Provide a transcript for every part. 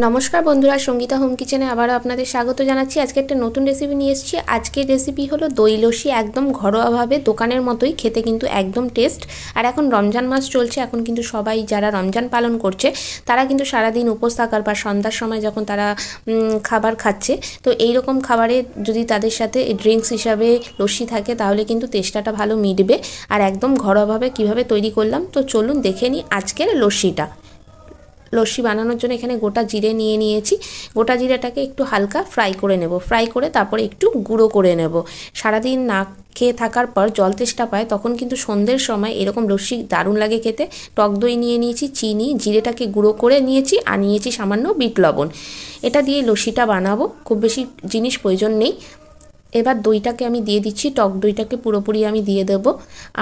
নমস্কার বন্ধুরা, সঙ্গীতা হোম কিচেনে আবারও আপনাদের স্বাগত জানাচ্ছি। আজকে একটা নতুন রেসিপি নিয়ে এসেছি। আজকের রেসিপি হলো দই লস্যি, একদম ঘরোয়াভাবে, দোকানের মতোই খেতে, কিন্তু একদম টেস্ট। আর এখন রমজান মাস চলছে, এখন কিন্তু সবাই যারা রমজান পালন করছে তারা কিন্তু সারাদিন উপোস থাকার বা সন্ধ্যার সময় যখন তারা খাবার খাচ্ছে, তো এইরকম খাবারে যদি তাদের সাথে ড্রিঙ্কস হিসাবে লস্যি থাকে তাহলে কিন্তু তেষ্টাটা ভালো মিটবে। আর একদম ঘরোয়াভাবে কিভাবে তৈরি করলাম, তো চলুন দেখে নিই আজকের লস্যিটা। লস্যি বানানোর জন্য এখানে গোটা জিরে নিয়ে নিয়েছি। গোটা জিরেটাকে একটু হালকা ফ্রাই করে নেব। ফ্রাই করে তারপরে একটু গুঁড়ো করে নেব। সারাদিন না খেয়ে থাকার পর জল তেষ্টা পায়, তখন কিন্তু সন্ধ্যের সময় এরকম লস্যি দারুণ লাগে খেতে। টক দই নিয়ে নিয়েছি, চিনি, জিরেটাকে গুঁড়ো করে নিয়েছি, আর নিয়েছি সামান্য বিট লবণ। এটা দিয়ে লস্যিটা বানাবো, খুব বেশি জিনিস প্রয়োজন নেই। এবার দইটাকে আমি দিয়ে দিচ্ছি, টক দইটাকে পুরোপুরি আমি দিয়ে দেব।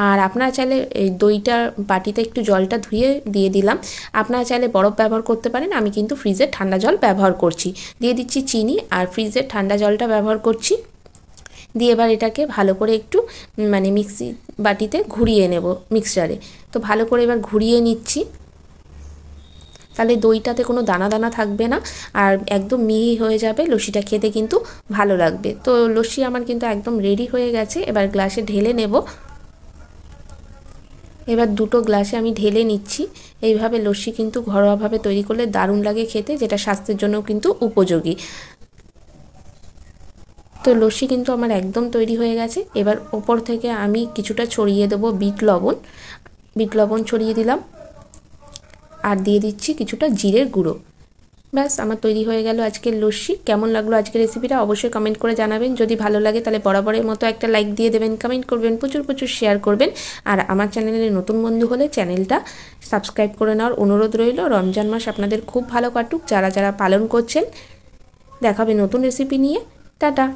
আর আপনারা চাইলে এই দইটার বাটিতে একটু জলটা ধুয়ে দিয়ে দিলাম। আপনারা চাইলে বরফ ব্যবহার করতে পারেন, আমি কিন্তু ফ্রিজের ঠান্ডা জল ব্যবহার করছি। দিয়ে দিচ্ছি চিনি, আর ফ্রিজের ঠান্ডা জলটা ব্যবহার করছি। দিয়ে এবার এটাকে ভালো করে একটু মিক্সি বাটিতে ঘুরিয়ে নেব, মিক্সচারে। তো ভালো করে এবার ঘুরিয়ে নিচ্ছি, তাহলে দইটাতে কোনো দানা দানা থাকবে না, আর একদম মিহি হয়ে যাবে। লস্যিটা খেতে কিন্তু ভালো লাগবে। তো লস্যি আমার কিন্তু একদম রেডি হয়ে গেছে। এবার গ্লাসে ঢেলে নেব। এবার দুটো গ্লাসে আমি ঢেলে নিচ্ছি। এইভাবে লস্যি কিন্তু ঘরোয়াভাবে তৈরি করলে দারুণ লাগে খেতে, যেটা স্বাস্থ্যের জন্যও কিন্তু উপযোগী। তো লস্যি কিন্তু আমার একদম তৈরি হয়ে গেছে। এবার ওপর থেকে আমি কিছুটা ছড়িয়ে দেবো বিট লবণ। বিট লবণ ছড়িয়ে দিলাম, আর দিয়ে দিচ্ছি কিছুটা জিরের গুঁড়ো। ব্যাস, আমার তৈরি হয়ে গেল আজকের লস্যি। কেমন লাগলো আজকের রেসিপিটা অবশ্যই কমেন্ট করে জানাবেন। যদি ভালো লাগে তাহলে বরাবরের মতো একটা লাইক দিয়ে দেবেন, কমেন্ট করবেন, প্রচুর প্রচুর শেয়ার করবেন। আর আমার চ্যানেলে নতুন বন্ধু হলে চ্যানেলটা সাবস্ক্রাইব করে নেওয়ার অনুরোধ রইল। রমজান মাস আপনাদের খুব ভালো কাটুক, যারা যারা পালন করছেন। দেখাবে নতুন রেসিপি নিয়ে। টাটা।